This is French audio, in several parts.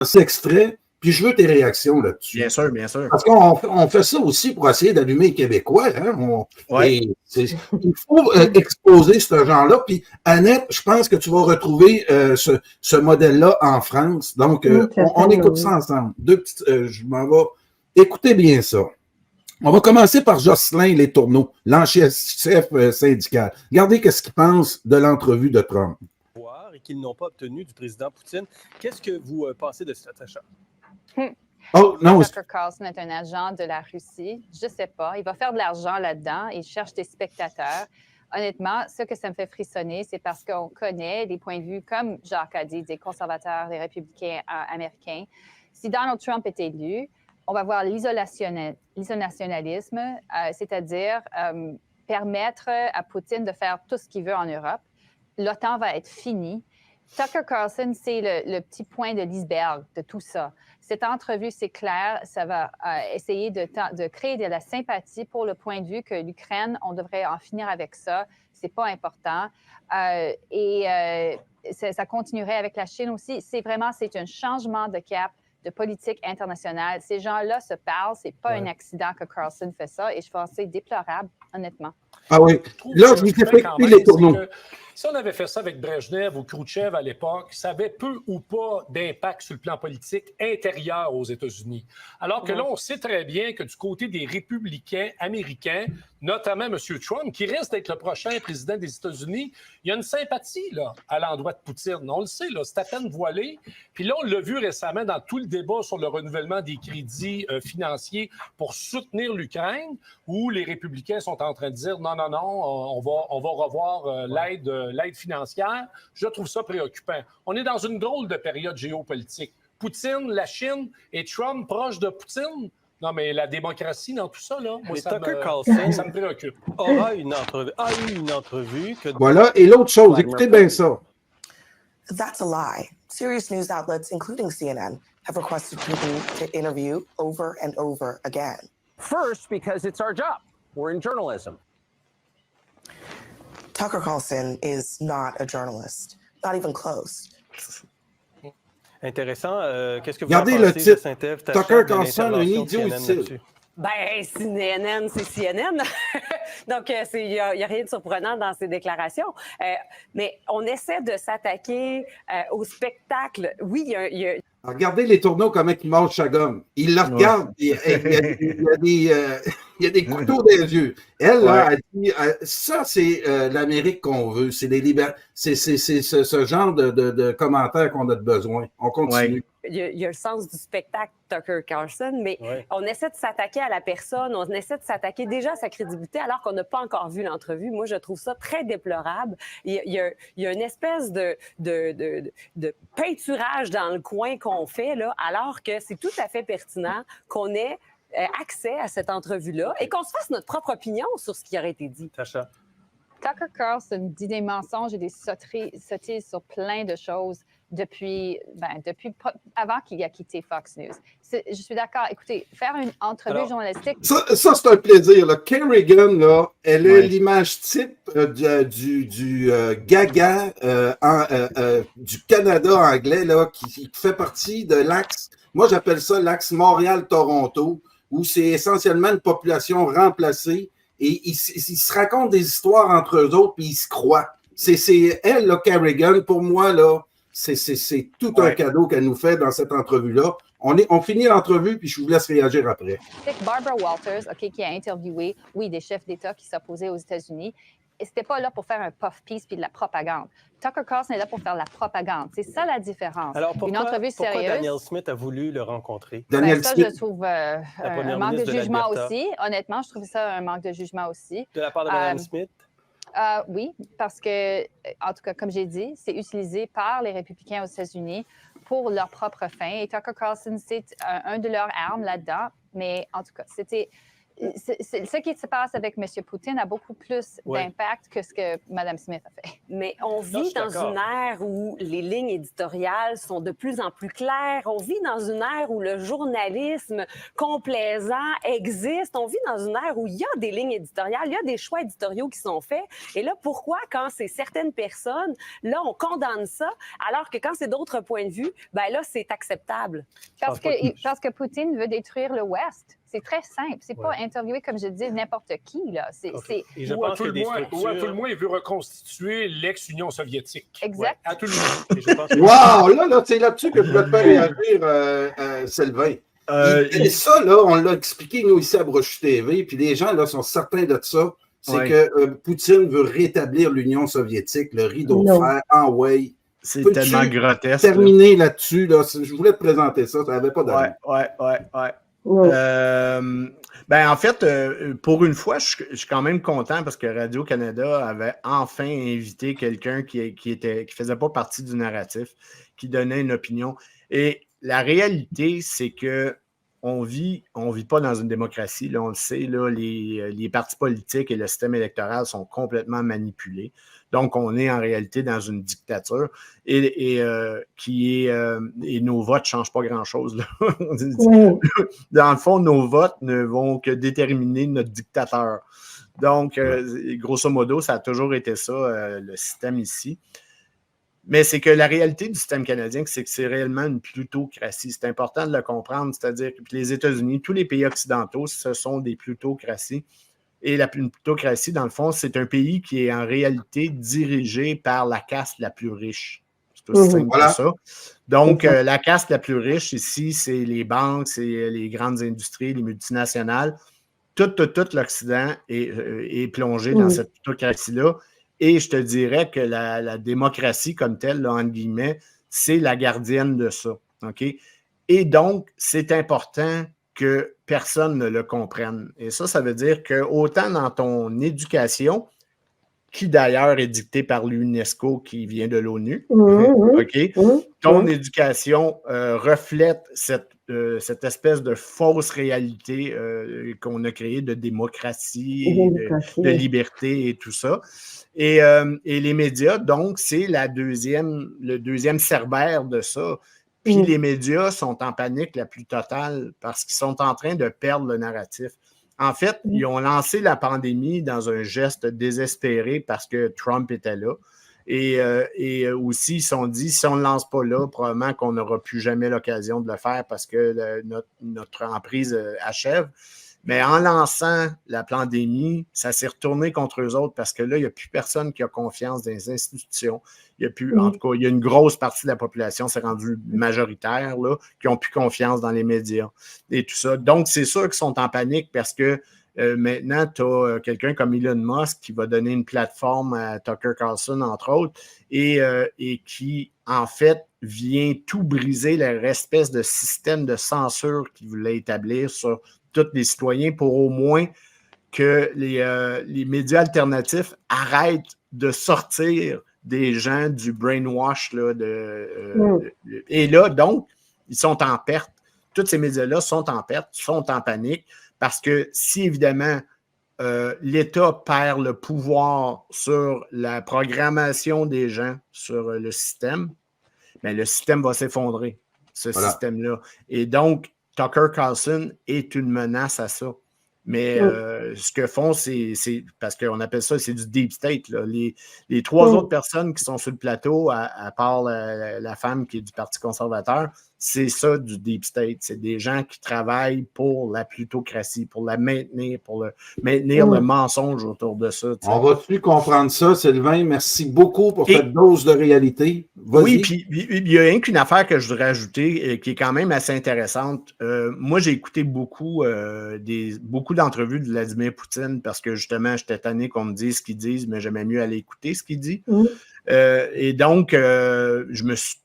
cet extrait, puis je veux tes réactions là-dessus. Bien sûr, bien sûr. Parce qu'on fait ça aussi pour essayer d'allumer les Québécois. Hein? Et il faut exposer ce genre-là. Puis, Annette, je pense que tu vas retrouver ce modèle-là en France. Donc, on écoute ça ensemble. Je m'en vais. Écoutez bien ça. On va commencer par Jocelyn Les Tourneaux, l'ancien chef syndical. Regardez ce qu'il pense de l'entrevue de Trump. Et qu'ils n'ont pas obtenu du président Poutine. Qu'est-ce que vous pensez de cet achat? Oh, non. Tucker Carlson est un agent de la Russie. Je ne sais pas. Il va faire de l'argent là-dedans. Il cherche des spectateurs. Honnêtement, ce que ça me fait frissonner, c'est parce qu'on connaît des points de vue, comme Jacques a dit, des conservateurs, des républicains américains. Si Donald Trump est élu, on va voir l'isolationnisme, c'est-à-dire permettre à Poutine de faire tout ce qu'il veut en Europe. L'OTAN va être finie. Tucker Carlson, c'est le petit point de l'iceberg de tout ça. Cette entrevue, c'est clair, ça va essayer de créer de la sympathie pour le point de vue que l'Ukraine, on devrait en finir avec ça. C'est pas important. Ça continuerait avec la Chine aussi. C'est un changement de cap de politique internationale. Ces gens-là se parlent. C'est pas un accident que Carlson fait ça. Et je pense que c'est déplorable, honnêtement. Ah oui. Là, je vous ai fait écouter les tourneaux. Si on avait fait ça avec Brejnev ou Khrouchtchev à l'époque, ça avait peu ou pas d'impact sur le plan politique intérieur aux États-Unis. Alors que là, on sait très bien que du côté des républicains américains, notamment M. Trump, qui risque d'être le prochain président des États-Unis, il y a une sympathie là, à l'endroit de Poutine. On le sait, là, c'est à peine voilé. Puis là, on l'a vu récemment dans tout le débat sur le renouvellement des crédits financiers pour soutenir l'Ukraine, où les républicains sont en train de dire non, on va revoir l'aide financière. Je trouve ça préoccupant. On est dans une drôle de période géopolitique. Poutine, la Chine et Trump proches de Poutine. Non, mais la démocratie dans tout ça, là, moi, ça me préoccupe. A eu une entrevue que... Voilà, et l'autre chose, écoutez bien ça. That's a lie. Serious news outlets, including CNN, have requested Putin to interview over and over again. First, because it's our job. We're in journalism. Tucker Carlson is not a journalist, not even close. Intéressant. Qu'est-ce que vous Regardez en pensez, le titre. Tucker Carlson, un idiot ici. Ben, CNN, c'est CNN. Donc, il n'y a rien de surprenant dans ces déclarations. Mais on essaie de s'attaquer au spectacle. Oui, il y a... Regardez les tourneaux, comment ils mangent sa gomme. Ils le regardent. Il y a des couteaux dans les yeux. Elle, là, elle dit, ça, c'est l'Amérique qu'on veut. C'est ce genre de commentaires qu'on a besoin. On continue. Ouais. Il y a le sens du spectacle, Tucker Carlson, mais on essaie de s'attaquer à la personne, on essaie de s'attaquer déjà à sa crédibilité alors qu'on n'a pas encore vu l'entrevue. Moi, je trouve ça très déplorable. Il y a une espèce de peinturage dans le coin qu'on fait, là, alors que c'est tout à fait pertinent qu'on ait accès à cette entrevue-là et qu'on se fasse notre propre opinion sur ce qui aurait été dit. Sacha. Tucker Carlson dit des mensonges et des sottises sur plein de choses depuis avant qu'il ait quitté Fox News. Je suis d'accord. Écoutez, faire une entrevue journalistique... Ça c'est un plaisir. Là. Kerrigan, là, elle est l'image type du gaga du Canada anglais là, qui fait partie de l'axe, moi j'appelle ça l'axe Montréal-Toronto, où c'est essentiellement une population remplacée et ils se racontent des histoires entre eux autres puis ils se croient. C'est elle, là, Kerrigan, pour moi, là, c'est tout un cadeau qu'elle nous fait dans cette entrevue-là. On finit l'entrevue, puis je vous laisse réagir après. Barbara Walters, qui a interviewé, des chefs d'État qui s'opposaient aux États-Unis. Et c'était pas là pour faire un puff piece puis de la propagande. Tucker Carlson est là pour faire la propagande. C'est ça la différence. Alors, pourquoi entrevue sérieuse. Daniel Smith a voulu le rencontrer? Daniel ça, Smith. je trouve un manque de jugement aussi. Honnêtement, je trouve ça un manque de jugement aussi. De la part de Mme Smith? Oui, parce que, en tout cas, comme j'ai dit, c'est utilisé par les républicains aux États-Unis pour leurs propres fins. Et Tucker Carlson, c'est un de leurs armes là-dedans. Mais en tout cas, ce qui se passe avec M. Poutine a beaucoup plus Ouais. d'impact que ce que Mme Smith a fait. Mais on je vit suis dans d'accord. une ère où les lignes éditoriales sont de plus en plus claires. On vit dans une ère où le journalisme complaisant existe. On vit dans une ère où il y a des lignes éditoriales, il y a des choix éditoriaux qui sont faits. Et là, pourquoi, quand c'est certaines personnes, là, on condamne ça, alors que quand c'est d'autres points de vue, ben là, c'est acceptable? Parce que Poutine veut détruire le Ouest. C'est très simple. C'est pas Ouais. interviewer, comme je dis, n'importe qui. Là. OK. Et je Ou à pense tout que le des moins, structures... ou à tout le moins, il veut reconstituer l'ex-Union soviétique. Exact. À tout le moins. Et je pense que- Wow! Là, c'est là-dessus que je vais te faire réagir, Sylvain. Et ça, là, on l'a expliqué, nous, ici à Brochu TV, puis les gens, là, sont certains de ça. C'est Ouais. que Poutine veut rétablir l'Union soviétique, le rideau de Non. fer, en way. C'est Peux-tu tellement grotesque. là. Terminer là-dessus, là. Je voulais te présenter ça, ça n'avait pas d'allure. Ouais. Non. En fait, pour une fois, je suis quand même content parce que Radio-Canada avait enfin invité quelqu'un qui faisait pas partie du narratif, qui donnait une opinion. Et la réalité, c'est que on vit pas dans une démocratie. Là, on le sait, là, les partis politiques et le système électoral sont complètement manipulés. Donc, on est en réalité dans une dictature et nos votes ne changent pas grand-chose. Là. Dans le fond, nos votes ne vont que déterminer notre dictateur. Donc, grosso modo, ça a toujours été ça, le système ici. Mais c'est que la réalité du système canadien, c'est que c'est réellement une plutocratie. C'est important de le comprendre. C'est-à-dire que les États-Unis, tous les pays occidentaux, ce sont des plutocraties. Et une plutocratie, dans le fond, c'est un pays qui est en réalité dirigé par la caste la plus riche. C'est aussi simple que ça. Donc, la caste la plus riche ici, c'est les banques, c'est les grandes industries, les multinationales. Tout l'Occident est plongé dans cette plutocratie-là. Et je te dirais que la démocratie comme telle, là, entre guillemets, c'est la gardienne de ça. OK? Et donc, c'est important que personne ne le comprenne. Et ça veut dire que autant dans ton éducation, qui d'ailleurs est dictée par l'UNESCO qui vient de l'ONU, OK? Ton éducation reflète cette espèce de fausse réalité qu'on a créée de démocratie, de liberté et tout ça. Et les médias, donc, c'est le deuxième cerbère de ça. Puis les médias sont en panique la plus totale parce qu'ils sont en train de perdre le narratif. En fait, ils ont lancé la pandémie dans un geste désespéré parce que Trump était là. Et aussi, ils se sont dit, si on ne le lance pas là, probablement qu'on n'aura plus jamais l'occasion de le faire parce que notre emprise achève. Mais en lançant la pandémie, ça s'est retourné contre eux autres parce que là, il n'y a plus personne qui a confiance dans les institutions. Il y a plus, en tout cas, il y a une grosse partie de la population, c'est rendu majoritaire, là, qui n'ont plus confiance dans les médias et tout ça. Donc, c'est sûr qu'ils sont en panique parce que maintenant, tu as quelqu'un comme Elon Musk qui va donner une plateforme à Tucker Carlson, entre autres, et qui, en fait, vient tout briser, l'espèce de système de censure qu'il voulait établir sur tous les citoyens pour au moins que les médias alternatifs arrêtent de sortir des gens du brainwash. Là, et là, donc, ils sont en perte. Tous ces médias-là sont en perte, sont en panique, parce que si, évidemment, l'État perd le pouvoir sur la programmation des gens sur le système, bien, le système va s'effondrer, ce système-là. Et donc, Tucker Carlson est une menace à ça. Mais ce que font, c'est parce qu'on appelle ça, c'est du deep state. Là. Les trois autres personnes qui sont sur le plateau, à part la femme qui est du Parti conservateur, c'est ça du deep state. C'est des gens qui travaillent pour la plutocratie, pour la maintenir, pour maintenir le mensonge autour de ça. T'sais. On va-tu comprendre ça, Sylvain? Merci beaucoup pour cette dose de réalité. Oui, puis il y a rien qu'une affaire que je voudrais ajouter qui est quand même assez intéressante. Moi, j'ai écouté beaucoup d'entrevues de Vladimir Poutine parce que justement, j'étais tanné qu'on me dise ce qu'ils disent, mais j'aimais mieux aller écouter ce qu'il dit. Et donc,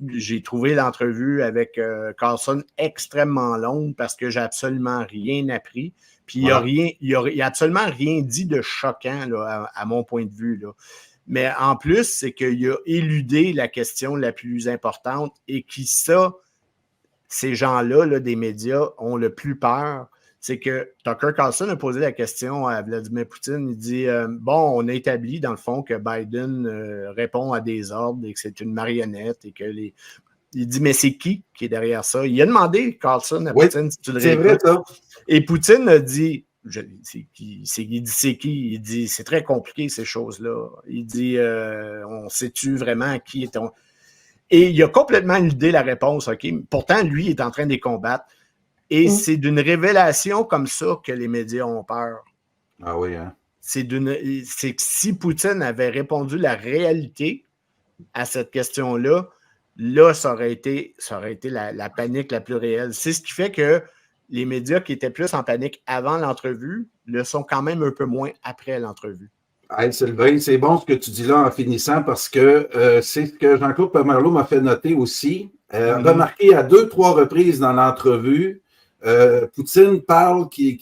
j'ai trouvé l'entrevue avec Carlson extrêmement longue parce que j'ai absolument rien appris. Puis il a absolument rien dit de choquant là, à mon point de vue. Là. Mais en plus, c'est qu'il a éludé la question la plus importante et qui, ces gens-là, là, des médias, ont le plus peur. c'est que Tucker Carlson a posé la question à Vladimir Poutine. Il dit bon, on a établi dans le fond que Biden répond à des ordres et que c'est une marionnette et que les. Il dit mais c'est qui est derrière ça? Il a demandé Carlson à Poutine si tu le réécoutes. C'est vrai, ça. Et Poutine a dit c'est qui? Il dit c'est très compliqué ces choses-là. Il dit on sait-tu vraiment qui est ton. Et il a complètement éludé la réponse, OK? Pourtant, lui, il est en train de les combattre. Et c'est d'une révélation comme ça que les médias ont peur. Ah oui, hein? C'est que si Poutine avait répondu la réalité à cette question-là, là, ça aurait été la panique la plus réelle. C'est ce qui fait que les médias qui étaient plus en panique avant l'entrevue le sont quand même un peu moins après l'entrevue. Hey, Sylvain, c'est bon ce que tu dis là en finissant parce que c'est ce que Jean-Claude Pomerleau m'a fait noter aussi. Remarquez à 2-3 reprises dans l'entrevue, Poutine parle, qui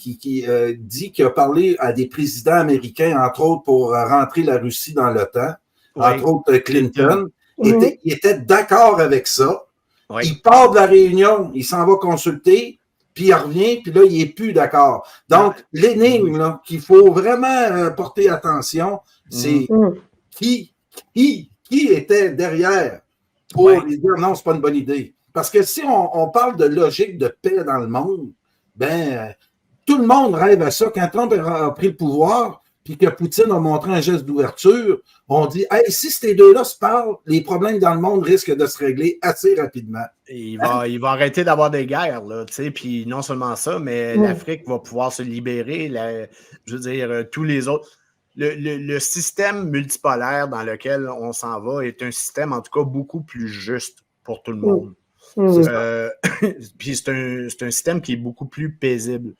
dit qu'il a parlé à des présidents américains, entre autres pour rentrer la Russie dans l'OTAN, entre autres Clinton. Il était d'accord avec ça. Oui. Il part de la réunion, il s'en va consulter, puis il revient, puis là, il n'est plus d'accord. Donc, l'énigme là, qu'il faut vraiment porter attention, c'est qui était derrière pour lui dire non, c'est pas une bonne idée. Parce que si on parle de logique de paix dans le monde, ben tout le monde rêve à ça. Quand Trump a pris le pouvoir, puis que Poutine a montré un geste d'ouverture, on dit hey, si ces deux-là se parlent, les problèmes dans le monde risquent de se régler assez rapidement. Il va arrêter d'avoir des guerres, là, tu sais, puis non seulement ça, mais l'Afrique va pouvoir se libérer, je veux dire, tous les autres. Le système multipolaire dans lequel on s'en va est un système, en tout cas, beaucoup plus juste pour tout le monde. Puis c'est un système qui est beaucoup plus paisible.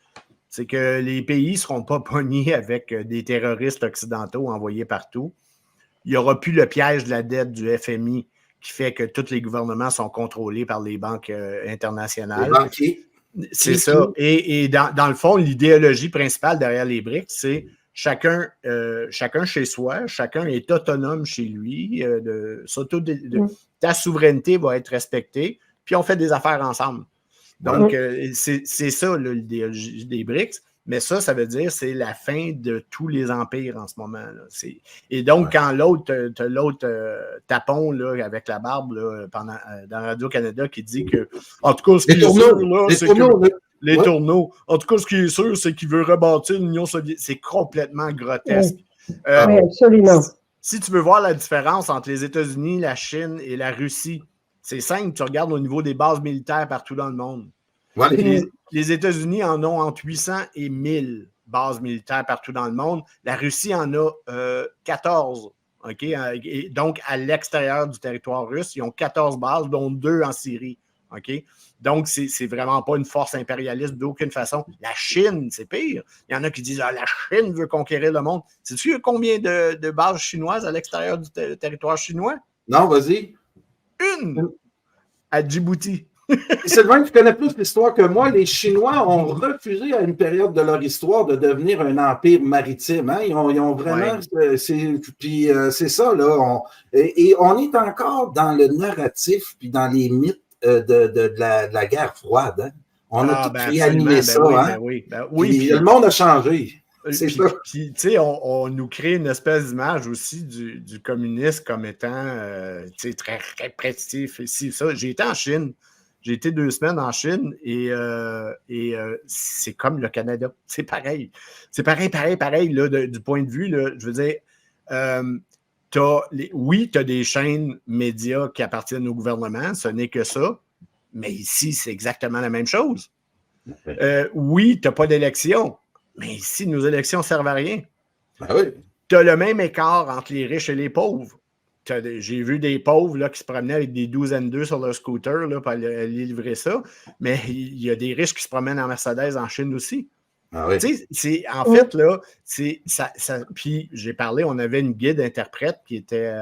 C'est que les pays ne seront pas pognés avec des terroristes occidentaux envoyés partout. Il n'y aura plus le piège de la dette du FMI qui fait que tous les gouvernements sont contrôlés par les banques internationales. Les banquiers. C'est ça. Et dans le fond, l'idéologie principale derrière les BRICS, c'est chacun chez soi, chacun est autonome chez lui, ta souveraineté va être respectée, puis on fait des affaires ensemble. Donc, c'est ça l'idéologie des BRICS. Mais ça veut dire que c'est la fin de tous les empires en ce moment. Là. Et donc, quand t'as l'autre tapon là, avec la barbe là, dans Radio-Canada qui dit que, en tout cas, ce qui est sûr, là, c'est que les tourneaux. En tout cas, ce qui est sûr, c'est qu'il veut rebâtir l'Union soviétique. C'est complètement grotesque. Oui, absolument. Si tu veux voir la différence entre les États-Unis, la Chine et la Russie, c'est simple, tu regardes au niveau des bases militaires partout dans le monde. Les États-Unis en ont entre 800 et 1000 bases militaires partout dans le monde. La Russie en a 14. Okay? Et donc, à l'extérieur du territoire russe, ils ont 14 bases, dont 2 en Syrie. Okay? Donc, c'est vraiment pas une force impérialiste d'aucune façon. La Chine, c'est pire. Il y en a qui disent la Chine veut conquérir le monde. Sais-tu combien de bases chinoises à l'extérieur du territoire chinois? Non, vas-y. Une! À Djibouti. Sylvain, tu connais plus l'histoire que moi. Les Chinois ont refusé à une période de leur histoire de devenir un empire maritime. Hein? Ils ont vraiment... c'est ça, là. Et on est encore dans le narratif puis dans les mythes de la guerre froide. Hein? On a tout réanimé ça. Oui. Le monde a changé. C'est ça. Puis, tu sais, on nous crée une espèce d'image aussi du communisme comme étant très répressif. Ça. J'ai été en Chine. J'ai été 2 semaines en Chine et c'est comme le Canada. C'est pareil. C'est pareil là, du point de vue, là, je veux dire, tu as des chaînes médias qui appartiennent au gouvernement, ce n'est que ça, mais ici, c'est exactement la même chose. Oui, tu n'as pas d'élection, mais ici, nos élections ne servent à rien. Tu as le même écart entre les riches et les pauvres. J'ai vu des pauvres là, qui se promenaient avec des douzaines d'œufs sur leur scooter là, pour aller livrer ça. Mais il y a des riches qui se promènent en Mercedes en Chine aussi. En fait, là, puis j'ai parlé, on avait une guide interprète qui était